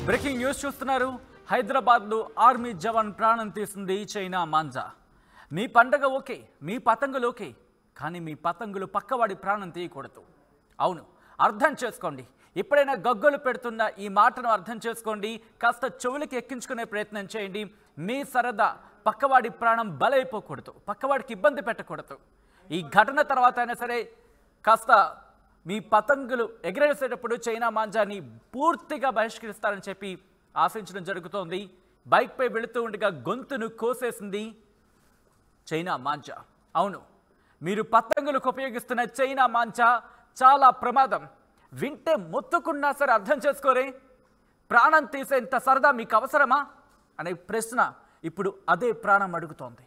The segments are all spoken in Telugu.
బ్రేకింగ్ న్యూస్ చూస్తున్నారు. హైదరాబాద్లో ఆర్మీ జవాన్ ప్రాణం తీసింది చైనా మాంజా. మీ పండగ ఓకే, మీ పతంగులు ఓకే, కానీ మీ పతంగులు పక్కవాడి ప్రాణం తీయకూడదు. అవును, అర్థం చేసుకోండి. ఎప్పుడైనా గగ్గోలు పెడుతున్న ఈ మాటను అర్థం చేసుకోండి. కాస్త చెవులకి ఎక్కించుకునే ప్రయత్నం చేయండి. మీ సరదా పక్కవాడి ప్రాణం బలైపోకూడదు, పక్కవాడికి ఇబ్బంది పెట్టకూడదు. ఈ ఘటన తర్వాత అయినా సరే కాస్త మీ పతంగులు ఎగరేసేటప్పుడు చైనా మాంజాని పూర్తిగా బహిష్కరిస్తారని చెప్పి ఆశించడం జరుగుతోంది. బైక్పై వెళుతూ ఉండగా గొంతును కోసేసింది చైనా మాంజా. అవును, మీరు పతంగులకు ఉపయోగిస్తున్న చైనా మాంజా చాలా ప్రమాదం. వింటే మొత్తుకున్నా సరే అర్థం చేసుకోరే. ప్రాణం తీసేంత సరదా మీకు అవసరమా అనే ప్రశ్న ఇప్పుడు అదే ప్రాణం అడుగుతోంది.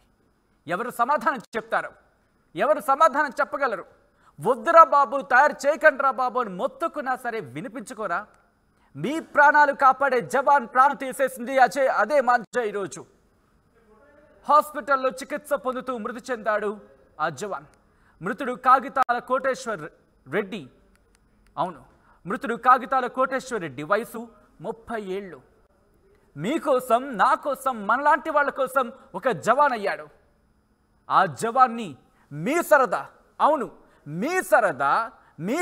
ఎవరు సమాధానం చెప్తారు? ఎవరు సమాధానం చెప్పగలరు? వద్దురా బాబు, తయారు చేయకండి రా బాబు అని మొత్తుకున్నా సరే వినిపించుకోరా? మీ ప్రాణాలు కాపాడే జవాన్ ప్రాణం తీసేసింది అదే మాంజా. ఈరోజు హాస్పిటల్లో చికిత్స పొందుతూ మృతి చెందాడు ఆ జవాన్. మృతుడు కాగితాల కోటేశ్వర్ రెడ్డి. అవును, మృతుడు కాగితాల కోటేశ్వర్ రెడ్డి, వయసు 30 ఏళ్ళు. మీకోసం, నా కోసం, మనలాంటి వాళ్ళ కోసం ఒక జవాన్ అయ్యాడు. ఆ జవాన్ని మీ సరదా, అవును మీ సరదా, మీ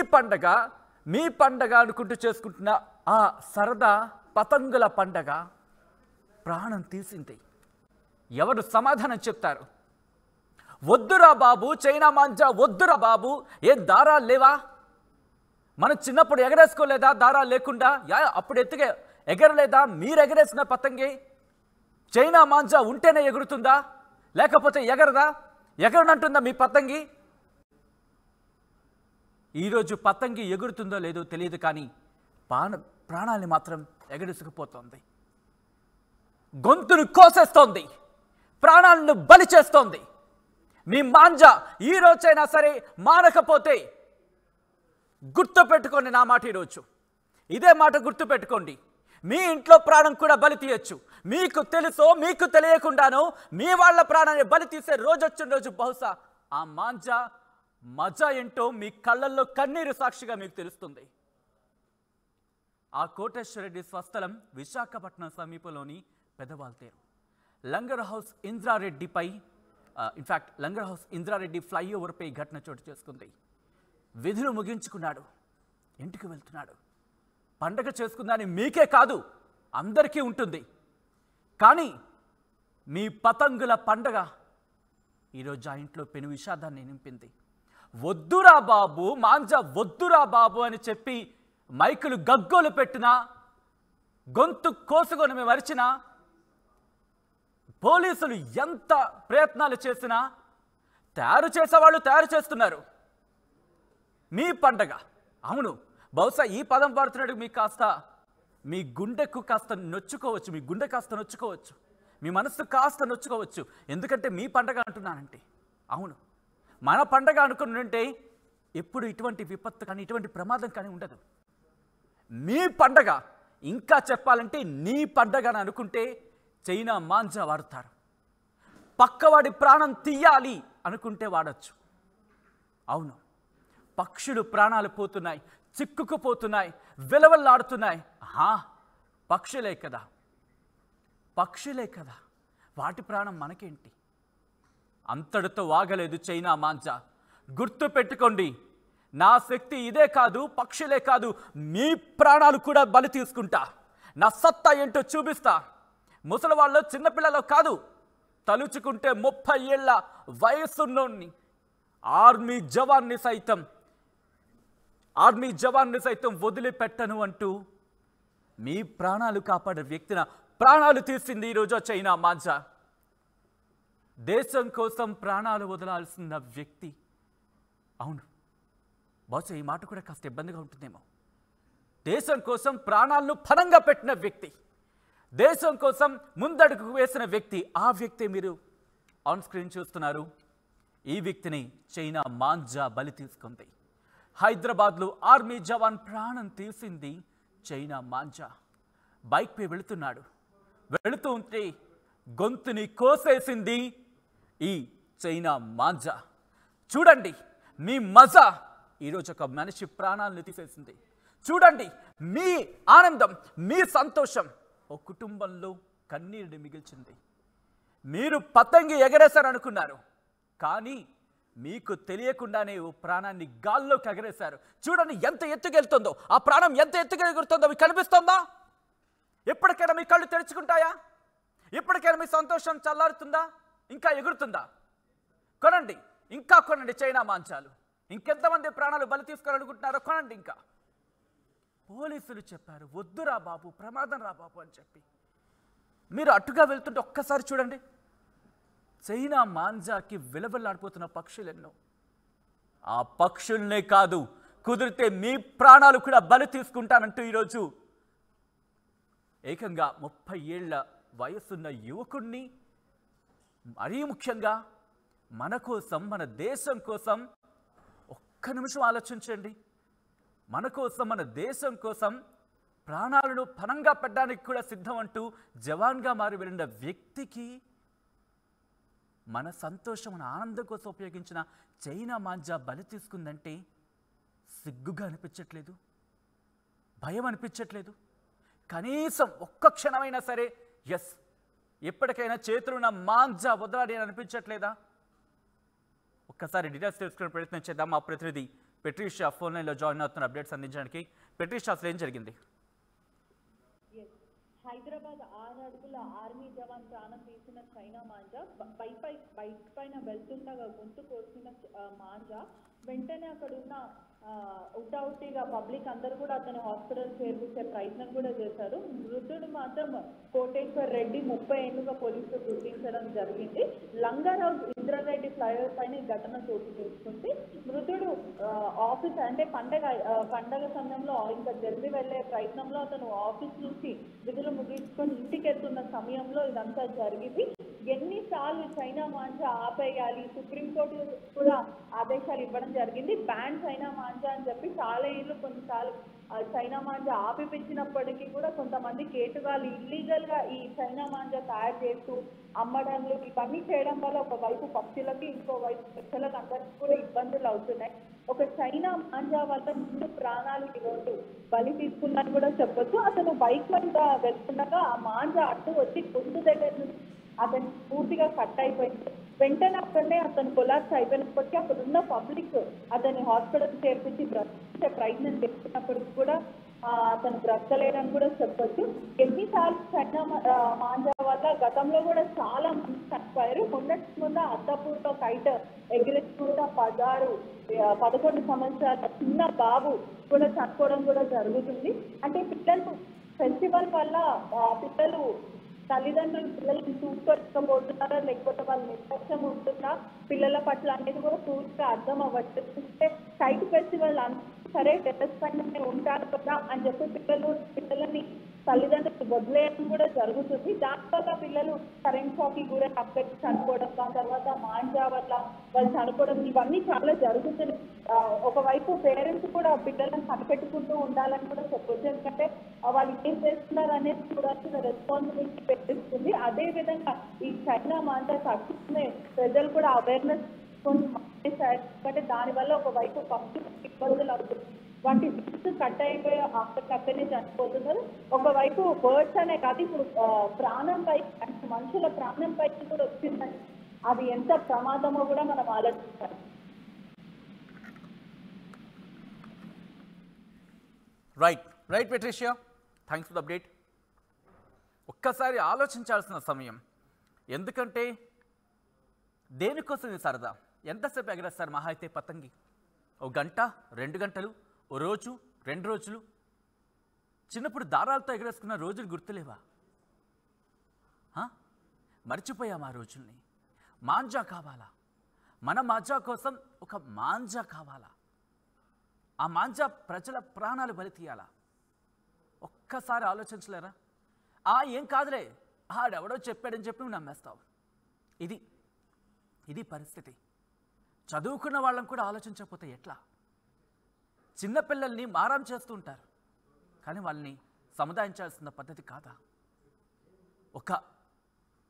పండగ అనుకుంటూ చేసుకుంటున్న ఆ సరదా పతంగుల పండగ ప్రాణం తీసింది. ఎవరు సమాధానం చెప్తారు? వద్దురా బాబు, చైనా మాంజా వద్దురా బాబు. ఏం దారాలు లేవా? మనం చిన్నప్పుడు ఎగరేసుకోలేదా దారాలు లేకుండా? అప్పుడు ఎగరలేదా? మీరు ఎగరేసిన పతంగి చైనా మాంజా ఉంటేనే ఎగురుతుందా, లేకపోతే ఎగరదా? ఎగరనంటుందా మీ పతంగి? ఈరోజు పతంగి ఎగురుతుందో లేదో తెలియదు, కానీ ప్రాణాన్ని మాత్రం ఎగరేసుకుపోతోంది. గొంతును కోసేస్తోంది, ప్రాణాలను బలి చేస్తోంది. మీ మాంజా ఈ రోజైనా సరే మానకపోతే గుర్తుపెట్టుకోండి నా మాట. ఈరోజు ఇదే మాట గుర్తుపెట్టుకోండి. మీ ఇంట్లో ప్రాణం కూడా బలి తీయచ్చు. మీకు తెలుసో మీకు తెలియకుండానో మీ వాళ్ళ ప్రాణాన్ని బలి తీసే రోజు వచ్చిన రోజు బహుశా ఆ మాంజా మజా ఏంటో మీ కళ్ళల్లో కన్నీరు సాక్షిగా మీకు తెలుస్తుంది. ఆ కోటేశ్వర రెడ్డి స్వస్థలం విశాఖపట్నం సమీపంలోని పెదవాల్తేరు. లంగర్ హౌస్ ఇంద్రారెడ్డిపై లంగర్ హౌస్ ఇంద్రారెడ్డి ఫ్లైఓవర్పై ఘటన చోటు చేసుకుంది. విధులు ముగించుకున్నాడు, ఇంటికి వెళ్తున్నాడు. పండగ చేసుకుందని మీకే కాదు అందరికీ ఉంటుంది, కానీ మీ పతంగుల పండగ ఈరోజు ఆ ఇంట్లో పెను విషాదాన్ని నింపింది. వద్దురా బాబు, మాంజా వద్దురా బాబు అని చెప్పి మైకులు గగ్గోలు పెట్టినా, గొంతు కోసుకొని మేము అరిచినా, పోలీసులు ఎంత ప్రయత్నాలు చేసినా తయారు చేసేవాళ్ళు తయారు చేస్తున్నారు. మీ పండగ, అవును బహుశా ఈ పదం వాడుతున్నాడు మీకు కాస్త మీ గుండెకు కాస్త నొచ్చుకోవచ్చు, మీ గుండె కాస్త నొచ్చుకోవచ్చు, మీ మనస్సు కాస్త నొచ్చుకోవచ్చు. ఎందుకంటే మీ పండగ అంటున్నానంటే, అవును మన పండగ అనుకుంటుంటే ఎప్పుడు ఇటువంటి విపత్తు కానీ ఇటువంటి ప్రమాదం కానీ ఉండదు. మీ పండగ, ఇంకా చెప్పాలంటే నీ పండగ అని అనుకుంటే చైనా మాంజా వాడతారు. పక్కవాడి ప్రాణం తీయాలి అనుకుంటే వాడచ్చు. అవును, పక్షులు ప్రాణాలు పోతున్నాయి, చిక్కుకుపోతున్నాయి, విలవల్లాడుతున్నాయి. పక్షులే కదా, వాటి ప్రాణం మనకేంటి? అంతటితో ఆగలేదు చైనా మాంజా. గుర్తు పెట్టుకోండి, నా శక్తి ఇదే కాదు, పక్షులే కాదు, మీ ప్రాణాలు కూడా బలి తీసుకుంటా. నా సత్తా ఏంటో చూపిస్తా. ముసలివాళ్ళు చిన్నపిల్లలు కాదు, తలుచుకుంటే 30 ఏళ్ల వయసున్నోన్ని ఆర్మీ జవాన్ని సైతం వదిలిపెట్టను అంటూ మీ ప్రాణాలు కాపాడే వ్యక్తిన ప్రాణాలు తీసింది ఈరోజు చైనా మాంజా. దేశం కోసం ప్రాణాలు వదలాల్సిన వ్యక్తి. అవును, బహుశా ఈ మాట కూడా కాస్త ఇబ్బందిగా ఉంటుందేమో. దేశం కోసం ప్రాణాలను ఫలంగా పెట్టిన వ్యక్తి, దేశం కోసం ముందడుగు వేసిన వ్యక్తి, ఆ వ్యక్తి మీరు ఆన్ స్క్రీన్ చూస్తున్నారు. ఈ వ్యక్తిని చైనా మాంజా బలి తీసుకుంది. హైదరాబాద్లో ఆర్మీ జవాన్ ప్రాణం తీసింది చైనా మాంజా. బైక్పై వెళుతూ ఉంటే గొంతుని కోసేసింది ఈ చైనా మాంజా. చూడండి మీ మజా, ఈరోజు ఒక మనిషి ప్రాణాలను తీసేసింది. చూడండి, మీ ఆనందం, మీ సంతోషం ఓ కుటుంబంలో కన్నీరుని మిగిల్చింది. మీరు పతంగి ఎగరేశారనుకున్నారు, కానీ మీకు తెలియకుండానే ఓ ప్రాణాన్ని గాల్లోకి ఎగరేశారు. చూడండి ఎంత ఎత్తుకెళ్తుందో, ఆ ప్రాణం ఎంత ఎత్తుకు ఎగురుతుందో మీకు కనిపిస్తుందా? ఎప్పటికైనా మీ కళ్ళు తెరుచుకుంటాయా? ఎప్పటికైనా మీ సంతోషం చల్లారుతుందా? ఇంకా ఎగురుతుందా? కొనండి, ఇంకా కొనండి చైనా మాంచాలు. ఇంకెంతమంది ప్రాణాలు బలి తీసుకోవాలనుకుంటున్నారో కొనండి. ఇంకా పోలీసులు చెప్పారు, వద్దురా బాబు, ప్రమాదం రా బాబు అని చెప్పి. మీరు అటుగా వెళ్తుంటే ఒక్కసారి చూడండి, చైనా మాంజాకి విలవిల్లాడిపోతున్న పక్షులు ఎన్నో. ఆ పక్షుల్నే కాదు, కుదిరితే మీ ప్రాణాలు కూడా బలి తీసుకుంటానంటూ ఈరోజు ఏకంగా 30 ఏళ్ల వయసున్న యువకుణ్ణి, మరీ ముఖ్యంగా మన కోసం, మన దేశం కోసం ఒక్క నిమిషం ఆలోచించండి. మన కోసం, మన దేశం కోసం ప్రాణాలను పణంగా పెట్టడానికి కూడా సిద్ధం అంటూ జవాన్గా మారి వెళ్ళిన వ్యక్తికి మన సంతోషం, మన ఆనందం కోసం ఉపయోగించిన చైనా మాంజా బలి తీసుకుందంటే సిగ్గుగా అనిపించట్లేదు? భయం అనిపించట్లేదు? కనీసం ఒక్క క్షణమైనా సరే ఎస్, ఎప్పటికైనా చేతులున్న మాంజా వదలాడి అని అనిపించట్లేదా? ఒక్కసారి డీటెయిల్స్ తెలుసుకునే ప్రయత్నం చేద్దాం. మా ప్రతినిధి పెట్రిషియా ఫోన్ లైన్లో జాయిన్ అవుతున్న అప్డేట్స్ అందించడానికి. పెట్రిషియా, అసలు ఏం జరిగింది? హైదరాబాద్ 6 అడుగుల ఆర్మీ జవాన్ ప్రాణం తీసిన చైనా మాంజా బైక్ పైన వెళ్తుండగా గొంతు కోసిన మాంజా వెంటనే అక్కడ ఉన్న ఉటావుటిగా పబ్లిక్ అందరూ కూడా అతను హాస్పిటల్ చేర్పించే ప్రయత్నం కూడా చేశారు. మృతుడు మాత్రం కోటేశ్వర్ రెడ్డి, 30 ఏళ్లుగా పోలీసులు గుర్తించడం జరిగింది. లంగారావు ఇంద్రారెడ్డి ఫ్లైఓవర్ పైన ఘటన చోటు చేసుకుంది. మృతుడు ఆఫీస్ అంటే పండగ సమయంలో ఇంకా జల్దీ వెళ్లే ప్రయత్నంలో అతను ఆఫీస్ నుంచి విధులు ముగించుకొని ఇంటికి వెళ్తున్న సమయంలో ఇదంతా జరిగింది. ఎన్నిసార్లు చైనా మాంజా ఆపేయాలి, సుప్రీంకోర్టు కూడా ఆదేశాలు ఇవ్వడం జరిగింది. బ్యాన్ చైనా మాంజా అని చెప్పి చాలా ఏళ్ళు కొన్నిసార్లు చైనా మాంజా ఆపిపించినప్పటికీ కూడా కొంతమంది కేటుగాళ్ళు ఇల్లీగల్ గా ఈ చైనా మాంజా తయారు చేస్తూ అమ్మడంలో ఇవన్నీ చేయడం వల్ల ఒకవైపు పక్షులకి, ఇంకోవైపు ప్రజలకు అందరికీ కూడా ఇబ్బందులు అవుతున్నాయి. ఒక చైనా మాంజా వల్ల ముందు ప్రాణాలు ఈరోజు బలి తీసుకున్నట్టు కూడా చెప్పొచ్చు. అతను బైక్ మీద వెళ్తుండగా ఆ మాంజా అడ్డు వచ్చి గొంతు దగ్గర నుంచి అతను పూర్తిగా కట్ అయిపోయింది. వెంటనే అక్కడనే అతను కొలాప్స్ అయిపోయినప్పటికీ అక్కడ ఉన్న పబ్లిక్ అతన్ని హాస్పిటల్ చేర్పించి బ్రతికే ప్రయత్నం చేస్తున్నప్పటికీ కూడా అతను బ్రతకలేడని కూడా చెప్పొచ్చు. ఎన్నిసార్లు చైనా మాంజా వల్ల గతంలో కూడా చాలా మంది చనిపోయారు. మొన్నటి ముందు అద్దపూర్లో కైట్ ఎగిరేసుకుంటా 11 సంవత్సరాల చిన్న బాబు కూడా చనిపోవడం కూడా జరుగుతుంది. అంటే పిల్లలు ఫెస్టివల్ వల్ల పిల్లలు తల్లిదండ్రులు పిల్లల్ని చూసుకోలేకపోతున్నారా, లేకపోతే వాళ్ళ నిర్లక్ష్యం ఉంటుందా పిల్లల పట్ల అనేది కూడా పూర్తిగా అర్థం అవ్వట్లేదు. కైట్ ఫెస్టివల్ సరే టెర్రస్ పైన ఉంటారు కదా అని చెప్పి పిల్లలని తల్లిదండ్రులు వదిలేయడం కూడా జరుగుతుంది. దానివల్ల పిల్లలు కరెంట్ షాక్కి కూడా అక్కడికి చనిపోవడం, దాని తర్వాత మాంజా వల్ల వాళ్ళు చనిపోవడం, ఇవన్నీ చాలా జరుగుతుంది. ఒకవైపు పేరెంట్స్ కూడా పిల్లలను కనిపెట్టుకుంటూ ఉండాలని కూడా చెప్పొచ్చు. ఎందుకంటే వాళ్ళు ఏం చేస్తున్నారు అనేది చూడాల్సిన రెస్పాన్సిబిలిటీ పెట్టిస్తుంది. అదేవిధంగా ఈ చైనా మాంజా తగ్గుతున్న ప్రజలు కూడా అవేర్నెస్ ఎందుకంటే దానివల్ల ఒకవైపు పక్షులకు ఇబ్బందులు అవుతుంది. వాటి బిల్స్ కట్ అయిపోయి అక్కడనే చనిపోతున్నారు. ఒకవైపు బర్డ్స్ అనే కాదు, ఇప్పుడు ప్రాణంపై అంటే మనుషుల ప్రాణంపై కూడా వచ్చిందని అది ఎంత ప్రమాదమో కూడా మనం ఆలోచించాలి. Right Patricia, thanks for the update. ఒక్కసారి ఆలోచించాల్సిన సమయం. ఎందుకంటే దేనికోసం ఇది సరదా? ఎంతసేపు ఎగరేస్తారు మహా అయితే పతంగి? 1 గంట, 2 గంటలు, ఓ రోజు, 2 రోజులు. చిన్నప్పుడు దారాలతో ఎగరేసుకున్న రోజులు గుర్తులేవా? మర్చిపోయాం ఆ రోజుల్ని. మాంజా కావాలా? మన మాంజా కోసం ఒక మాంజా కావాలా? ఆ మాంజా ప్రజల ప్రాణాలు బలి తీయాలా? ఒక్కసారి ఆలోచించలేరా? ఏం కాదులే, ఆడెవడో చెప్పాడని చెప్పి నువ్వు నమ్మేస్తావు. ఇది పరిస్థితి. చదువుకున్న వాళ్ళని కూడా ఆలోచించకపోతే ఎట్లా? చిన్నపిల్లల్ని మారం చేస్తూ ఉంటారు, కానీ వాళ్ళని సముదాయించాల్సిన పద్ధతి కాదా?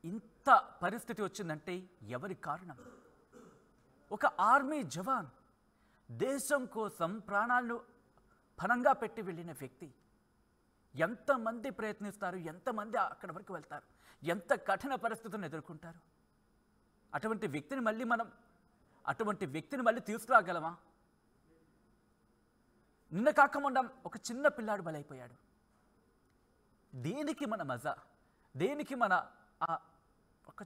ఇంత పరిస్థితి వచ్చిందంటే ఎవరి కారణం? ఒక ఆర్మీ జవాన్ దేశం కోసం ప్రాణాలను పణంగా పెట్టి వెళ్ళిన వ్యక్తి. ఎంతమంది ప్రయత్నిస్తారు, ఎంతమంది అక్కడి వరకు వెళ్తారు, ఎంత కఠిన పరిస్థితులను ఎదుర్కొంటారు. అటువంటి వ్యక్తిని మళ్ళీ తీసుకురాగలమా? నిన్న కాక మొన్న ఒక చిన్న పిల్లాడు బలైపోయాడు. దేనికి మన మజా, దేనికి మన ఒక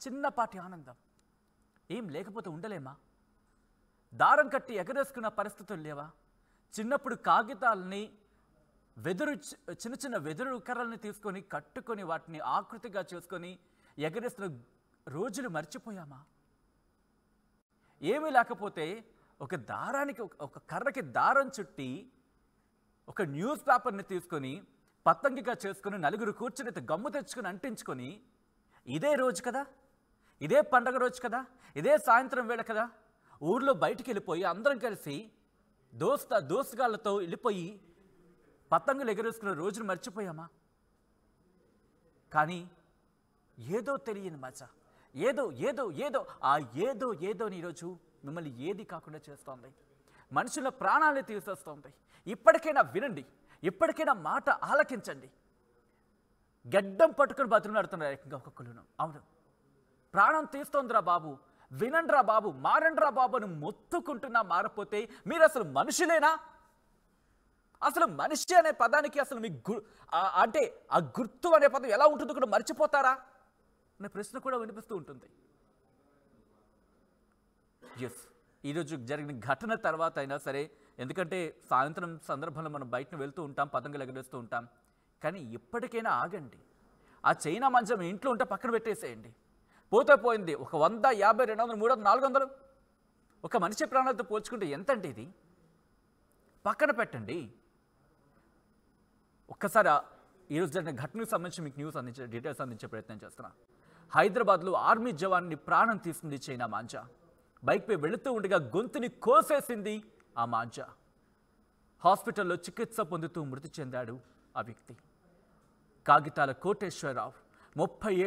చిన్నపాటి ఆనందం? ఏం లేకపోతే ఉండలేమా? దారం కట్టి ఎగరేసుకున్న పరిస్థితులు లేవా? చిన్నప్పుడు కాగితాలని చిన్న చిన్న వెదురు కర్రల్ని తీసుకొని కట్టుకొని వాటిని ఆకృతిగా చేసుకొని ఎగరేస్తున్న రోజులు మర్చిపోయామా? ఏమీ లేకపోతే ఒక కర్రకి దారం చుట్టి ఒక న్యూస్ పేపర్ని తీసుకొని పతంగిగా చేసుకొని నలుగురు కూర్చుని గమ్ము తెచ్చుకొని అంటించుకొని, ఇదే రోజు కదా, ఇదే పండగ రోజు కదా, ఇదే సాయంత్రం వేళ కదా, ఊర్లో బయటికి వెళ్ళిపోయి అందరం కలిసి దోస్తుగాళ్ళతో వెళ్ళిపోయి పతంగులు ఎగరేసుకున్న రోజును మర్చిపోయామా? కానీ ఏదో తెలియని మజా, ఏదోని ఈరోజు మిమ్మల్ని ఏది కాకుండా చేస్తోంది. మనుషుల ప్రాణాలను తీసేస్తోంది. ఇప్పటికైనా వినండి, ఇప్పటికైనా మాట ఆలకించండి. గడ్డం పట్టుకొని బతుకులాడుతున్నారు ఏకంగా ఒక్కొక్కరును. అవును, ప్రాణం తీస్తోందిరా బాబు, వినండిరా బాబు, మారండిరా బాబు అని మొత్తుకుంటున్నా మారపోతే మీరు అసలు మనుషులేనా? అసలు మనిషి అనే పదానికి అసలు మీ అంటే ఆ గుర్తు అనే పదం ఎలా ఉంటుందో కూడా మర్చిపోతారా అనే ప్రశ్న కూడా వినిపిస్తూ ఉంటుంది. ఎస్, ఈరోజు జరిగిన ఘటన తర్వాత అయినా సరే, ఎందుకంటే సాయంత్రం సందర్భంలో మనం బయటను వెళ్తూ ఉంటాం, పతంగులు ఎగరేస్తూ ఉంటాం, కానీ ఇప్పటికైనా ఆగండి. ఆ చైనా మంచం ఇంట్లో ఉంటే పక్కన పెట్టేసేయండి. పోతే పోయింది. ఒక 100, 50, 200, 300, 400 ఒక మనిషి ప్రాణాలతో పోల్చుకుంటే ఎంతండి ఇది? పక్కన పెట్టండి. ఒక్కసారి ఈరోజు జరిగిన ఘటనకు సంబంధించి మీకు డీటెయిల్స్ అందించే ప్రయత్నం చేస్తున్నా. హైదరాబాద్లో ఆర్మీ జవాన్ని ప్రాణం తీసుకుంది చైనా మాంజా. బైక్పై వెళుతూ ఉండగా గొంతుని కోసేసింది ఆ మాంజా. హాస్పిటల్లో చికిత్స పొందుతూ మృతి చెందాడు ఆ వ్యక్తి. కాగితాల కోటేశ్వరరావు, 30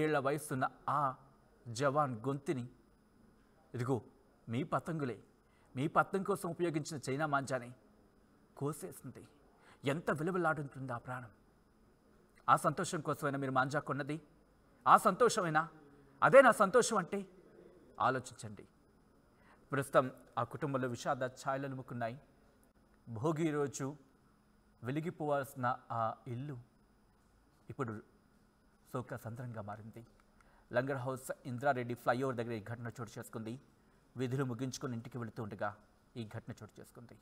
ఏళ్ల వయస్సున్న ఆ జవాన్ గొంతుని ఇదిగో మీ పతంగులే, మీ పతంగం కోసం ఉపయోగించిన చైనా మాంజాని కోసేసింది. ఎంత విలువలాడుంటుంది ఆ ప్రాణం. ఆ సంతోషం కోసమైనా మీరు మాంజా కొన్నది? ఆ సంతోషమైనా? అదే నా సంతోషం అంటే ఆలోచించండి. ప్రస్తుతం ఆ కుటుంబంలో విషాద ఛాయలు అలుముకున్నాయి. భోగి రోజు వెలిగిపోవాల్సిన ఆ ఇల్లు ఇప్పుడు శోకసంద్రంగా మారింది. లంగర్ హౌస్ ఇంద్రారెడ్డి ఫ్లైఓవర్ దగ్గర ఈ ఘటన చోటు చేసుకుంది. విధులు ముగించుకొని ఇంటికి వెళుతూ ఉండగా ఈ ఘటన చోటు చేసుకుంది.